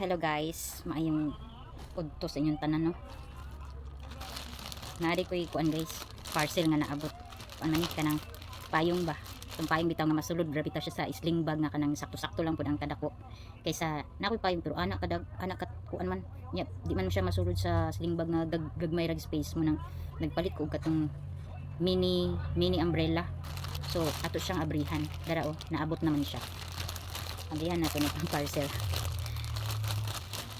Hello guys, maayong udto sa inyong tanan no. Naari ko ikuan guys, parcel nga naabot. Ano ni kanang payong ba? Itong payong bitaw nga masulod, grabe ta siya sa sling bag nga kanang sakto-sakto lang pud ang kadako. Kaysa nakoy payong pero anak kat kuan man. Nya, di man siya masulod sa sling bag nga gagmay rag space mo nang nagpalit ko og katong mini umbrella. So ato siyang abrihan. Dara oh, naabot naman siya. Abrihan na to ni pang parcel.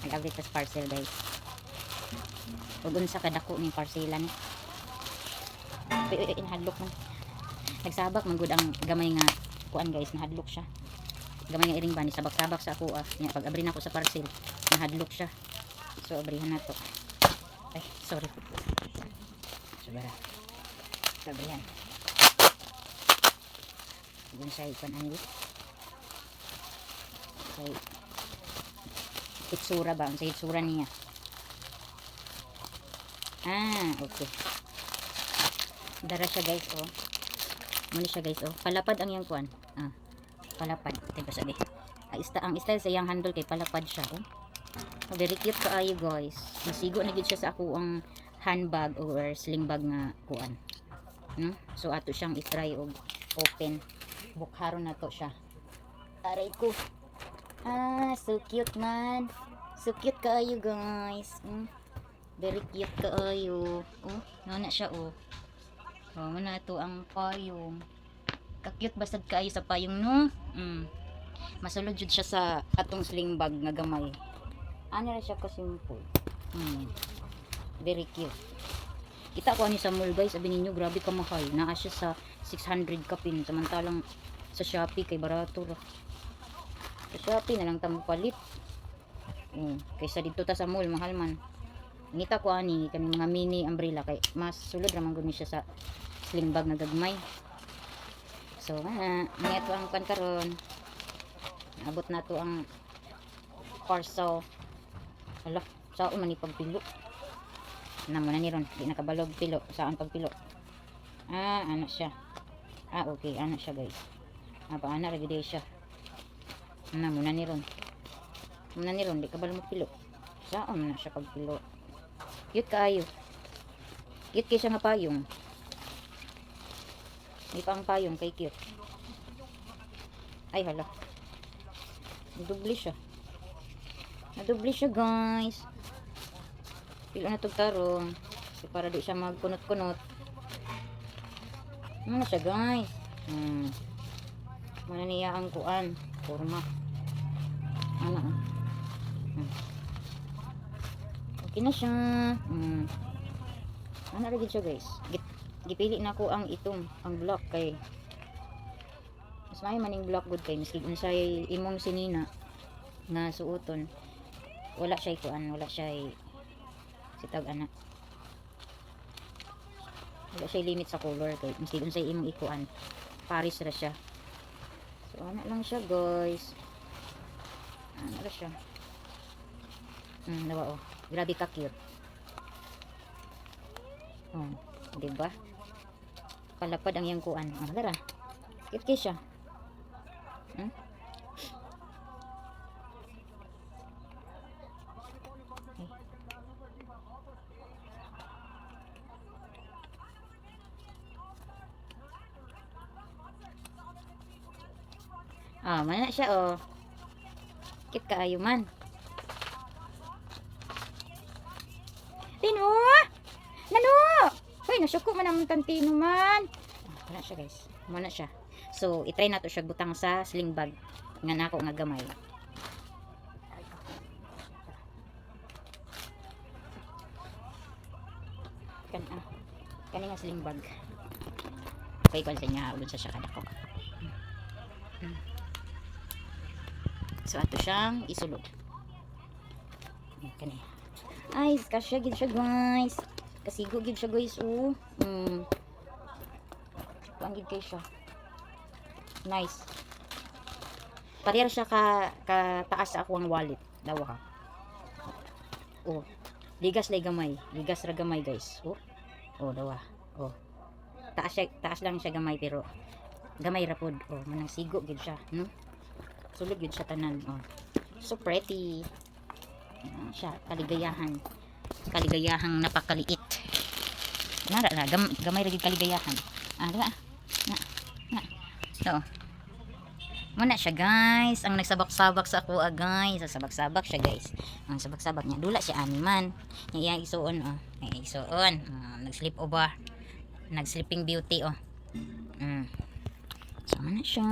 Nag-update tas parcel guys. Ug unsa kadako ning parcelan. Inhadlok man. Nagsabak man gud ang gamay nga kuan guys, nahadlok siya. Gamay nga iring ba ni sabak-sabak sa ako nya pag abri nako sa parcel, nahadlok siya. So abrihan na to. Ay, sorry. Sobra. Abrihan. Yun siya ikon ani. Say itsura ba? Sa itsura niya. Okay. Dara siya guys, oh. Muna siya guys, oh. Palapad ang yang kuan. Palapad. Ito sabi. Ang style sa yang handle kay palapad siya, oh. Very cute kaayo guys. Masigo na gid siya sa ako ang handbag or sling bag nga kuan. So ato siyang i-try og open. Bukharon na to siya. Aray ko. So cute man. So cute kaayo guys. Very cute kaayo. Nana siya oh. Muna ito ang payong. Ka-cute bastad kaayo sa payong no. Masulod jud siya sa atong sling bag nga gamay. Ana ra siya ka simple. Very cute. Kita ko ani sa mall guys, sabi ninyo grabe ka mahal. Naa siya sa 600 kapin samantalang sa Shopee kay barato ra. Sa Shopee na lang tamo palit. Kaysa dito ta sa mall mahal man. Ngita ko ani kani mga mini umbrella kay mas sulod ra man gud ni siya sa sling bag na gagmay. So ito ang pan karon. Abot na to ang parcel. Hala, saan man ni pagpilo? Namo na ni ron, di nakabalog pilo. Saan pagpilo? Ana siya. Okay, ana siya guys. Paana ra gid siya. Namo na ni ron. Muna ni ron, di ka ba lumapilo? Saan na siya pagpilo? Cute kaayo. Cute kay siya nga payong. May pang payong kay cute. Ay hala. Nadubli siya. Nadubli siya guys. Pilo na tugtarong. So, para di siya magkunot-kunot. Ano siya guys? Mana niya ang kuan. Forma. Okay na siya. Ano rin siya guys. Gipili na ko ang itong ang block kay mas may maning block good kay miski unsay imong sinina nga suoton wala siya kuan, wala siya sitag ana. Wala siya limit sa color kay miski unsay imong ikuan paris ra siya. So ana lang siya guys. Ano ra siya? Nawa oh. Grabe ka cute. Diba? Palapad ang yang kuan. Dara. Cute kay siya. Mana siya oh. Cute kaayo man. Tino! Nano! Hoy, nasuko man ang tantino man. Wala siya guys. Muna siya. So, itry na to siya butang sa sling bag. Nga nako nga gamay. Kani nga sling bag. Okay, kung sa niya, ulod sa siya kadako. So, ato siyang isulod. Kani. Ay, kasya gid siya guys. Kasigo gid siya guys oh. Panggid kay siya. Nice. Parehas siya ka taas sa ako ang wallet. Dawa ha. Ligas lay gamay. Ligas ra gamay guys. Dawa. Taas lang siya gamay pero gamay ra pod. Manang sigo gid siya, no? Sulod gid siya tanan. So pretty. Siya, kaligayahang napakaliit. Nara na gamay ra gid kaligayahan. Diba? Na. So, muna siya guys, ang nagsabak-sabak sa ako guys, sabak-sabak siya guys. Ang sabak-sabak niya, dula siya ani man. Iyang isuon nag-sleep over. Nag-sleeping beauty Sama na siya.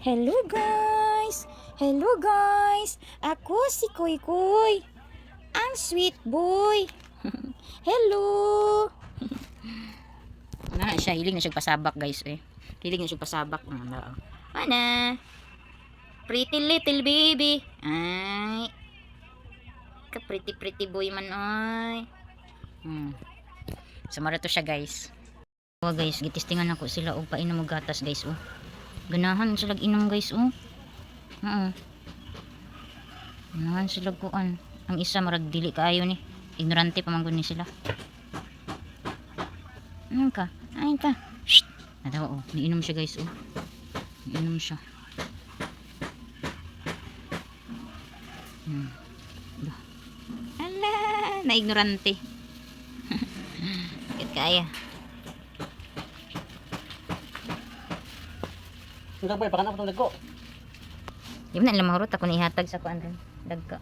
Hello guys. Hello guys. Ako si Kuy Kuy. Ang sweet boy. Hello. Na siya, hilig na siya pasabak guys Hilig na siya pasabak. Mana? Pretty little baby. Ay. Ka pretty boy man ay. Samara to siya guys. Guys, gitistingan ako sila og painom og gatas guys Ganahan sila inom guys Ganahan sila kuan. Ang isa marag dili kaayo ni. Ignorante pa man gud ni sila. Ano ka? Ay ka. Shh. Nadaw niinom siya guys Niinom siya. Ala, na ignorante. Kaya. Sudah boy, pakan ako dagko. Di ba na ilang mahurot ako ihatag sa kuan rin. Dagka.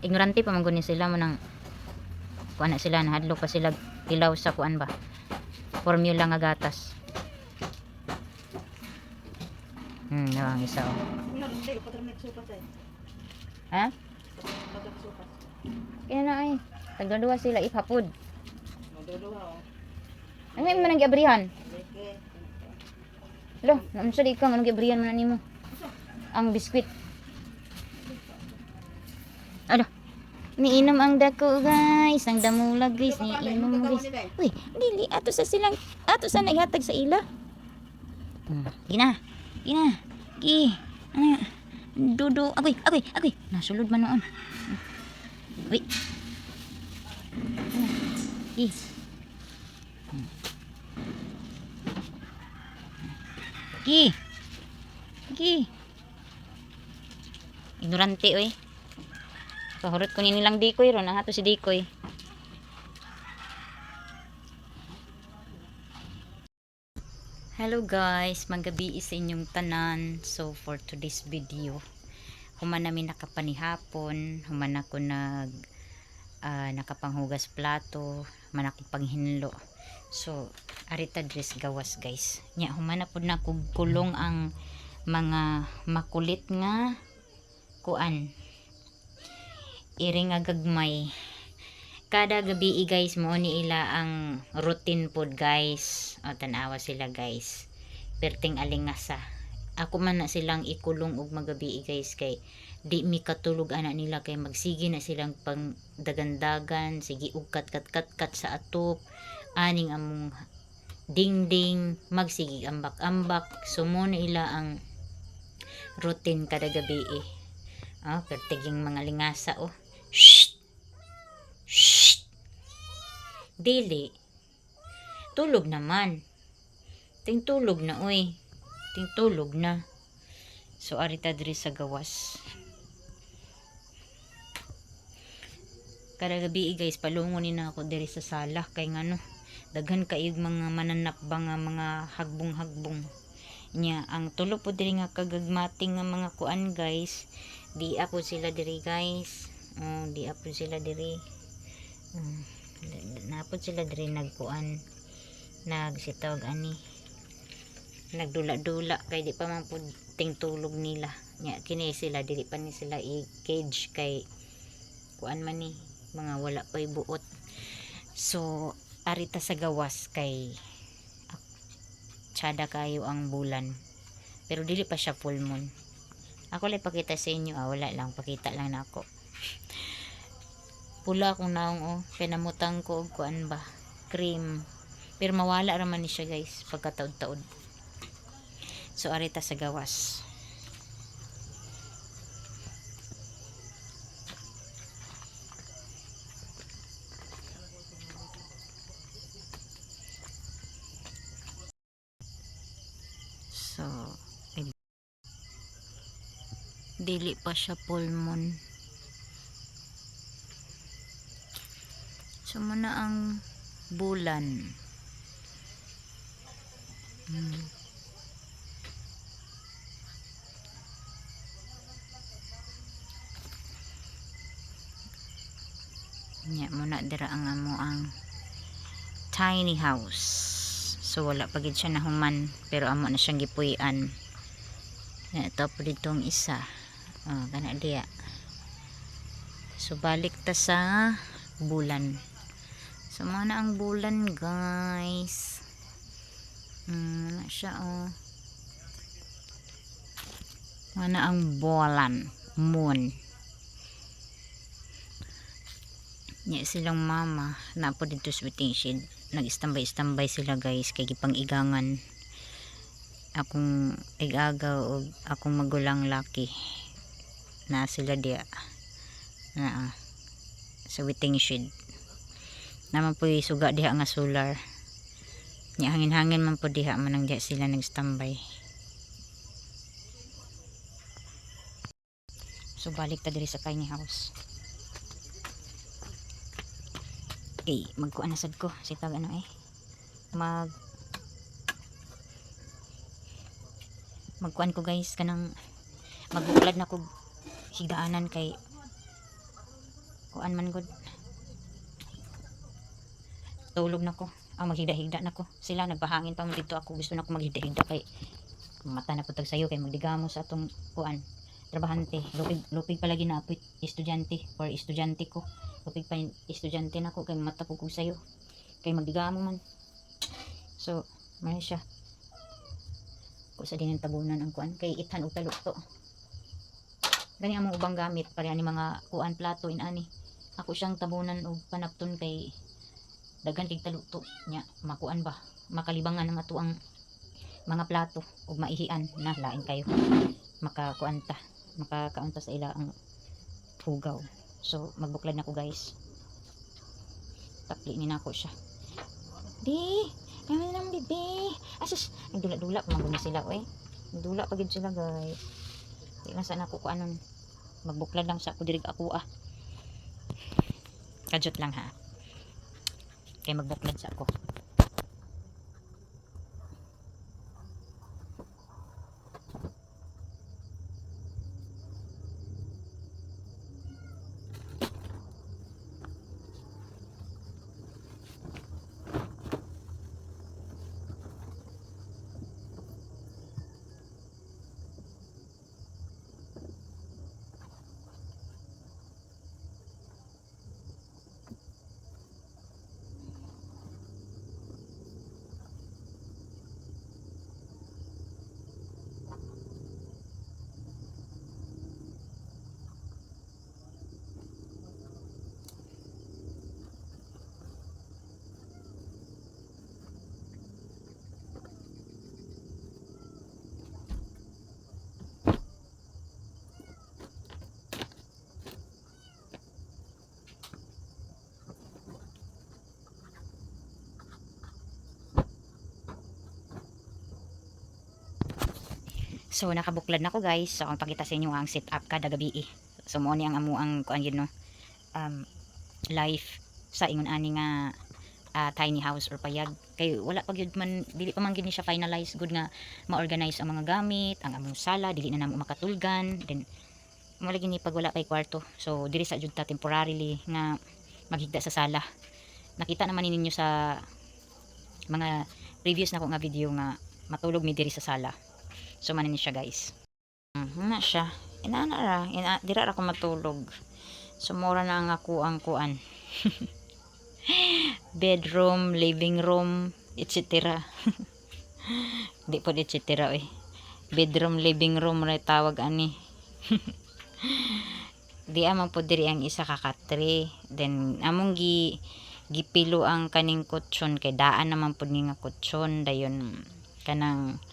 Ignorante pa man gud ni sila mo nang kuan na sila, nahadlo pa sila ilaw sa kuan ba. Formula nga gatas. Ang isa Ha? Kaya na ay. Tagdua sila iphapod. Ano yung manang giabrihan? Lo, naunsa di ka manang giabrihan man nimo? Ang biskwit. Ano? Niinom ang dako guys, ang damulag guys, niinom guys. Uy, dili ato sa silang, ato sa naghatag sa ila. Gina. Gi. Ano? Dudu, agoy. Nasulod man noon. Uy. Gi. Ignorante Kahurot ko nilang dikoy ron, hato si dikoy. Hello guys, magabi sa inyong tanan. So for today's video, human namin nakapanihapon, human ako nakapanghugas plato, human ako panghinlo. So arita dress gawas guys. Nya human na pud na kulong ang mga makulit nga kuan. Iri nga gagmay. Kada gabi guys mo ni ila ang routine pod guys. Tanawa sila guys. Perting alingasa. Ako man na silang ikulong og magabi guys kay di mi katulog ana nila kay magsige na silang pang dagandagan, sige og kat sa atop. Aning among dingding magsige ambak sumo na ila ang routine kada gabi pertiging mga lingasa Shh. Dili. Tulog naman. Tulog na Tulog na. So arita diri sa gawas. Kada gabi guys palungonin na ako diri sa sala kay ngano daghan kayog mga mananap ba nga mga hagbong nya ang tulo po diri nga kagagmating nga mga kuan guys. Di ako sila diri guys. Napod sila diri nagkuan nagsitawag ani nagdula-dula kay di pa man pud tulog nila nya kini sila dili pa ni sila i-cage kay kuan man ni mga wala pay buot. So arita sa gawas kay tsada kayo ang bulan pero dili pa siya full moon. Ako lang pakita sa inyo wala lang pakita lang na ako. Pula akong naong pinamutang ko og kuan ba cream pero mawala raman ni siya guys pagkataod-taod. So arita sa gawas. So dili pa siya full moon. So muna ang bulan. Nya muna dira ang amo ang tiny house. So wala pa gid siya nahuman pero amo na siyang gipuy-an. Ito po ditong isa. Kana diya. So balik ta sa bulan. So muna ang bulan guys. Na siya Mana ang bulan, moon. Nya silang mama na po dito sa waiting shed. Nag-standby sila guys kay gipang igangan. Akong igagaw o akong magulang laki na sila dia na sa waiting shed. Naman po suga diha nga solar. Nya hangin-hangin man po diha manang diha sila nag-standby. So balik ta diri sa tiny house. Okay, magkuan na sad ko sitag magkuan ko guys kanang magbuklad na ko higdaanan kay kuan man gud tulog na ko maghigda-higda na ko sila nagbahangin pa mo dito ako gusto na ko maghigda-higda kay mata na putag sayo kay magdigamo sa atong kuan trabahante lupig palagi na apit estudyante or estudyante ko lupig pa estudyante na ko kay mata po kog sayo kay magdigamo man so man siya ko sa din tabunan ang kuan kay ithan og talukto gani among ubang gamit pareha ni mga kuan plato inani ako siyang tabunan og panapton kay daghan kig talukto nya makuan ba makalibangan ang ato ang mga plato ug maihian na lain kayo makakaunta sa ila ang hugaw. So magbuklad na ko guys. Tapli ni nako siya. Di, kami nang bibi. Asus, nagdula-dula pa maguna sila oy. Nagdula pa gid sila guys. Di na sana ko anon. Magbuklad lang sa ako dirig ako Kajot lang ha. Kay magbuklad sa ako. So nakabuklad na ko guys. So ang pakita sa inyo ang setup kada gabi. So mo ni ang amo ang kuan yun no. Life sa ingon ani nga tiny house or payag. Kay wala pa gyud man dili pa man gid ni siya finalize good nga ma-organize ang mga gamit, ang among sala dili na namo makatulgan. Then mo lagi ni pag wala kay kwarto. So diri sa jud ta temporarily nga maghigda sa sala. Nakita naman ninyo sa mga previous na ko nga video nga matulog mi diri sa sala. So manin siya guys. Na siya. Dira ra ko matulog. So mura na ang ako ang kuan. Bedroom, living room, etc. Di po etc. Bedroom, living room ra tawag ani. Di amang po diri ang isa ka katri. Then among gipilo ang kaning kutsyon kay daan naman po ni nga kutsyon dayon kanang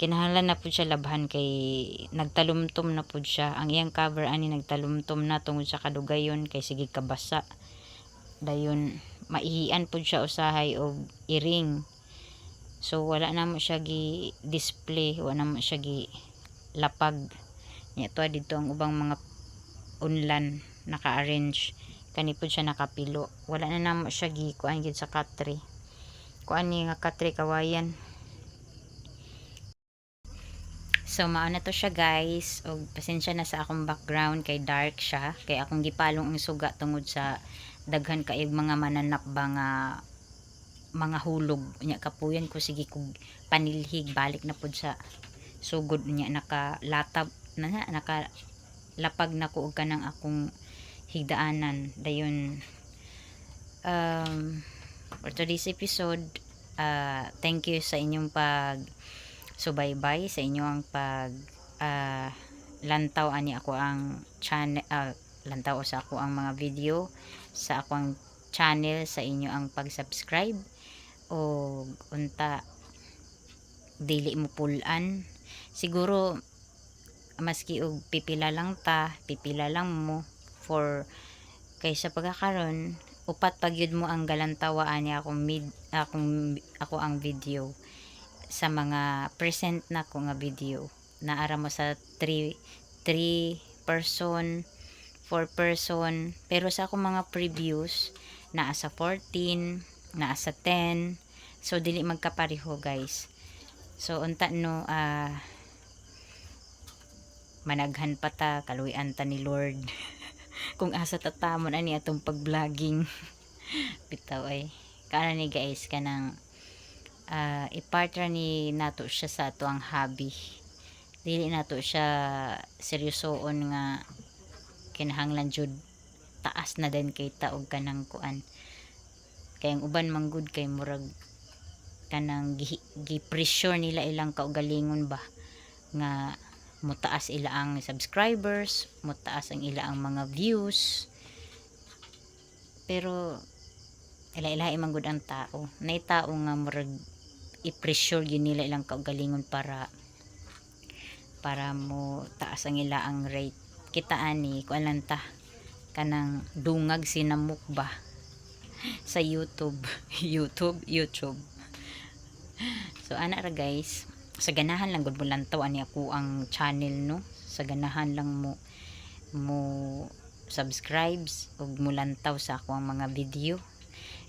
kinahanglan na po siya labhan kay nagtalumtom na po siya ang iyang cover ani nagtalumtom na tungod sa kadugayon kay sige kabasa dayon maihian po siya usahay og iring so wala na mo siya gi display wala na mo siya gi lapag nya to dito ang ubang mga unlan naka-arrange Kani pud siya nakapilo. Wala na namo siya gikuan gyud sa katre. Kuan ni nga katre kawayan. So mao na to siya guys, og pasensya na sa akong background kay dark siya, kay akong gipalong ang suga tungod sa daghan kaayog mga mananap ba nga mga hulog nya kapuyan ko sige kog panilhig balik na pud sa sugod nya nakalatab na nakalapag na ko og kanang akong higdaanan dayon. For today's episode, thank you sa inyong pag subaybay, sa inyong pag lantaw ani ako ang channel, lantaw sa ako ang mga video sa akong channel, sa inyo ang pag-subscribe o unta dili mo pulan siguro, maski og pipila lang mo for kaysa pagkakaron upat pagyud mo ang galantawa ani ako ang video sa mga present na ko nga video. Naara mo sa 3 person, 4 person, pero sa akong mga previews naa sa 14, naa sa 10, so dili magkapareho guys. So unta no, managhan pa ta, kaluyan ta ni Lord kung asa tatamon ani atong pag-vlogging bitaw ay kana ni guys kanang i-partner ni nato siya sa ato ang hobby, dili nato siya seryosoon nga kinahanglan jud taas na din kay taog kanang kuan, kay ang uban manggod kay murag kanang gi-pressure nila ilang kaugalingon ba nga mutaas ila ang subscribers, mutaas ang ila ang mga views, pero ila-ilahi manggod ang tao, nay tao nga murag i-pressure yun nila ilang kaugalingon para mo taas ang ila ang rate. Kita ani kuan lang ta kanang dungag sinamuk ba sa YouTube so ana ra guys, sa ganahan lang gud mo lantaw ani ako ang channel no, sa ganahan lang mo subscribes ug mo lantaw sa ako ang mga video.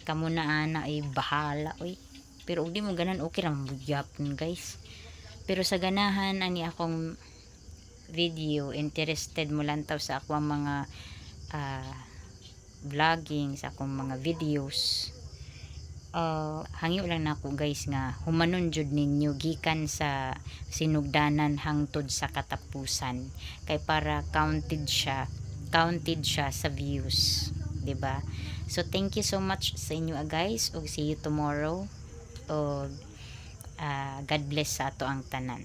Kamo na ana ay bahala oy, pero ug di mo ganan okay ra magyapon guys, pero sa ganahan ani akong video interested mo lantaw sa ako ang mga vlogging, sa akong mga videos, hangyo lang nako guys nga humanon jud ninyo gikan sa sinugdanan hangtod sa katapusan, kay para counted siya sa views, diba? So thank you so much sa inyo guys, og see you tomorrow, og God bless sa ato ang tanan.